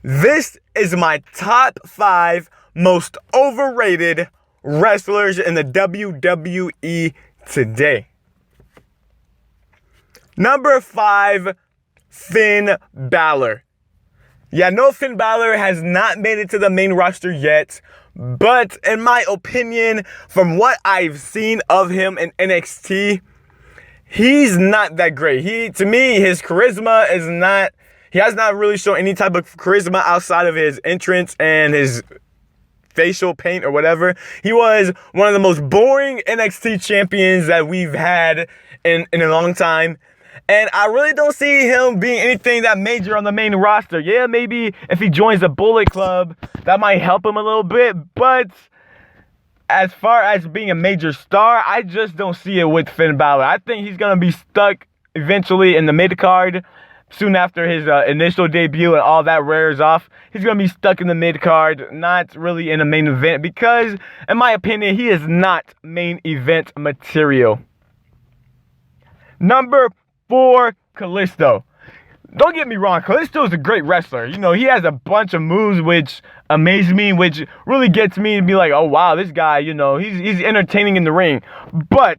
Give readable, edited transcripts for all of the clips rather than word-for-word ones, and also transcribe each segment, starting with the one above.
This is my top 5 most overrated wrestlers in the WWE today. Number 5, Finn Balor. Yeah, no, Finn Balor has not made it to the main roster yet, but in my opinion, from what I've seen of him in NXT, he's not that great. To me, his charisma is not, he has not really shown any type of charisma outside of his entrance and his facial paint or whatever. He was one of the most boring NXT champions that we've had in a long time. And I really don't see him being anything that major on the main roster. Yeah, maybe if he joins the Bullet Club, that might help him a little bit. But as far as being a major star, I just don't see it with Finn Balor. I think he's going to be stuck eventually in the mid-card soon after his initial debut and all that wears off. He's going to be stuck in the mid-card, not really in a main event because, in my opinion, he is not main event material. Number 4, Kalisto. Don't get me wrong, Kalisto is a great wrestler. You know, he has a bunch of moves which amaze me, which really gets me to be like, oh wow, this guy, you know, he's entertaining in the ring. But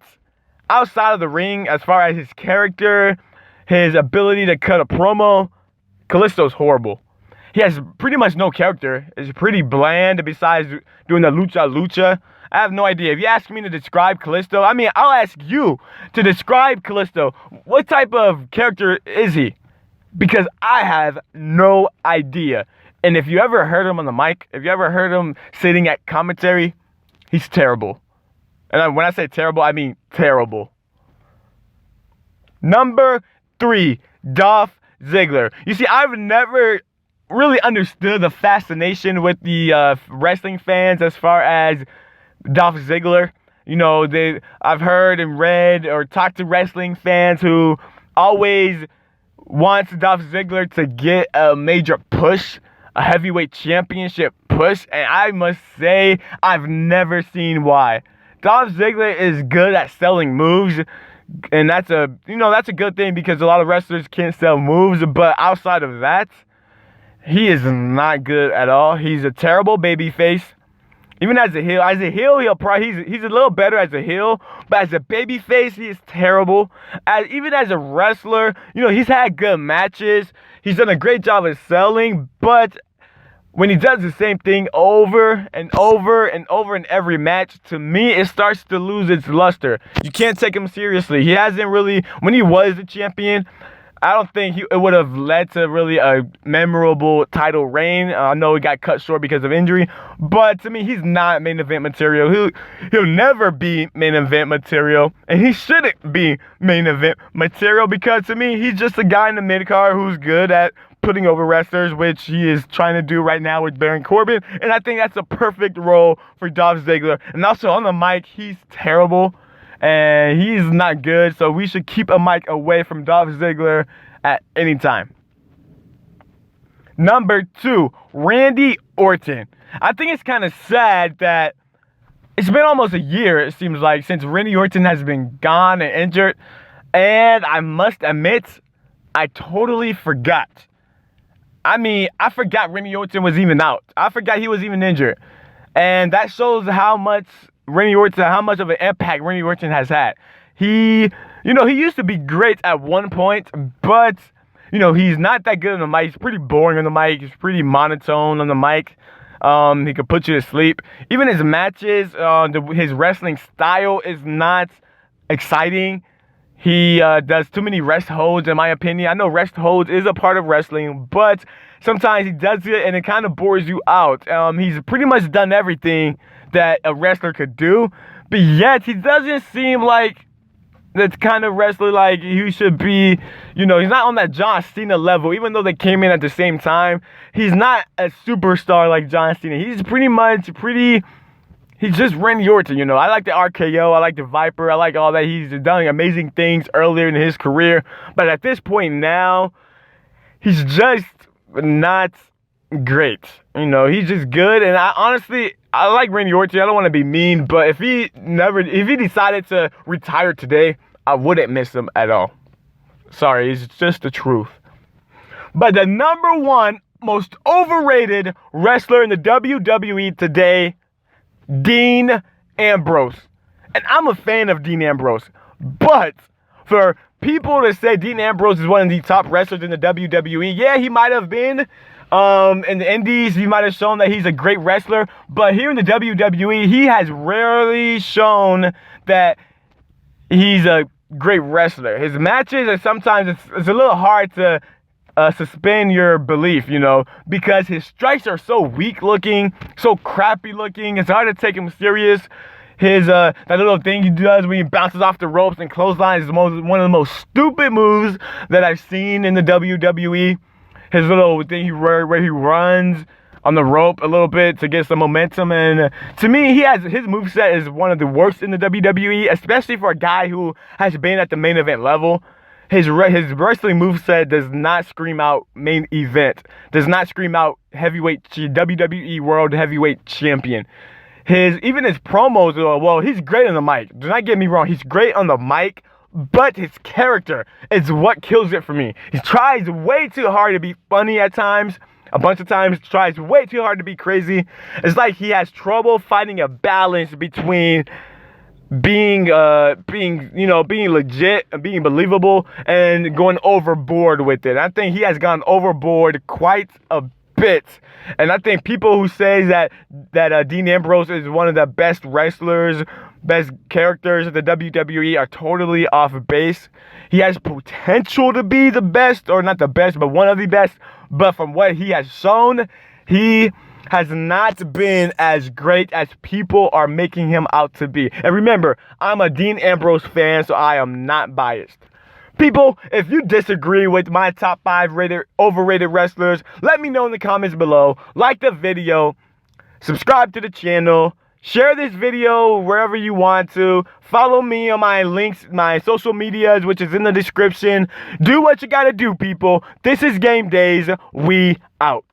outside of the ring, as far as his character, his ability to cut a promo, Kalisto's horrible. He has pretty much no character. It's pretty bland besides doing the lucha. I have no idea. If you ask me to describe Kalisto, I mean, I'll ask you to describe Kalisto. What type of character is he? Because I have no idea. And if you ever heard him on the mic, if you ever heard him sitting at commentary, he's terrible. And when I say terrible, I mean terrible. Number 3, Dolph Ziggler. You see, I've never really understood the fascination with the wrestling fans as far as Dolph Ziggler. You know, I've heard and read or talked to wrestling fans who always wants Dolph Ziggler to get a major push, a heavyweight championship push, and I must say I've never seen why. Dolph Ziggler is good at selling moves, and that's a good thing because a lot of wrestlers can't sell moves, but outside of that, he is not good at all. He's a terrible babyface. Even as a heel, he's a little better as a heel, but as a babyface, he is terrible. Even as a wrestler, you know, he's had good matches. He's done a great job of selling, but when he does the same thing over and over and over in every match, to me, it starts to lose its luster. You can't take him seriously. He hasn't really, when he was the champion, I don't think it would have led to really a memorable title reign. I know he got cut short because of injury, but to me, he's not main event material. He'll never be main event material, and he shouldn't be main event material because to me, he's just a guy in the mid-card who's good at putting over wrestlers, which he is trying to do right now with Baron Corbin, and I think that's a perfect role for Dolph Ziggler. And also on the mic, he's terrible. And he's not good, so we should keep a mic away from Dolph Ziggler at any time. Number 2, Randy Orton. I think it's kind of sad that it's been almost a year, it seems like, since Randy Orton has been gone and injured. And I must admit, I totally forgot. I mean, I forgot Randy Orton was even out. I forgot he was even injured. And that shows how much of an impact Randy Orton has had. He used to be great at one point, but, you know, he's not that good on the mic. He's pretty boring on the mic. He's pretty monotone on the mic. He could put you to sleep. Even his matches, his wrestling style is not exciting. He does too many rest holds, in my opinion. I know rest holds is a part of wrestling, but sometimes he does it and it kind of bores you out. He's pretty much done everything that a wrestler could do, but yet he doesn't seem like the kind of wrestler like he should be. You know, he's not on that John Cena level, even though they came in at the same time. He's not a superstar like John Cena. He's just Randy Orton, you know. I like the RKO, I like the Viper, I like all that. He's done amazing things earlier in his career, but at this point now, he's just not great. You know, he's just good, and I like Randy Orton. I don't want to be mean, but if he decided to retire today, I wouldn't miss him at all. Sorry, it's just the truth. But the number 1 most overrated wrestler in the WWE today, Dean Ambrose. And I'm a fan of Dean Ambrose, but for people to say Dean Ambrose is one of the top wrestlers in the WWE, yeah, he might have been. In the indies, he might have shown that he's a great wrestler, but here in the WWE, he has rarely shown that he's a great wrestler. His matches are sometimes, it's a little hard to suspend your belief, you know, because his strikes are so weak looking, so crappy looking. It's hard to take him serious. His that little thing he does when he bounces off the ropes and clotheslines is one of the most stupid moves that I've seen in the WWE. His little thing where he runs on the rope a little bit to get some momentum, and to me, his moveset is one of the worst in the WWE, especially for a guy who has been at the main event level. His wrestling moveset does not scream out main event, does not scream out heavyweight WWE World Heavyweight Champion. Even his promos, well, he's great on the mic. Do not get me wrong, he's great on the mic, but his character is what kills it for me. He tries way too hard to be funny at times. A bunch of times tries way too hard to be crazy. It's like he has trouble finding a balance between being legit and being believable and going overboard with it. I think he has gone overboard quite a bit. And I think people who say that Dean Ambrose is one of the best wrestlers, best characters of the WWE are totally off base. He has potential to be the best, or not the best, but one of the best. But from what he has shown, he has not been as great as people are making him out to be. And remember, I'm a Dean Ambrose fan, so I am not biased. People, if you disagree with my top 5 overrated wrestlers, let me know in the comments below. Like the video, subscribe to the channel, share this video wherever you want to. Follow me on my links, my social medias, which is in the description. Do what you gotta do, people. This is Game Days. We out.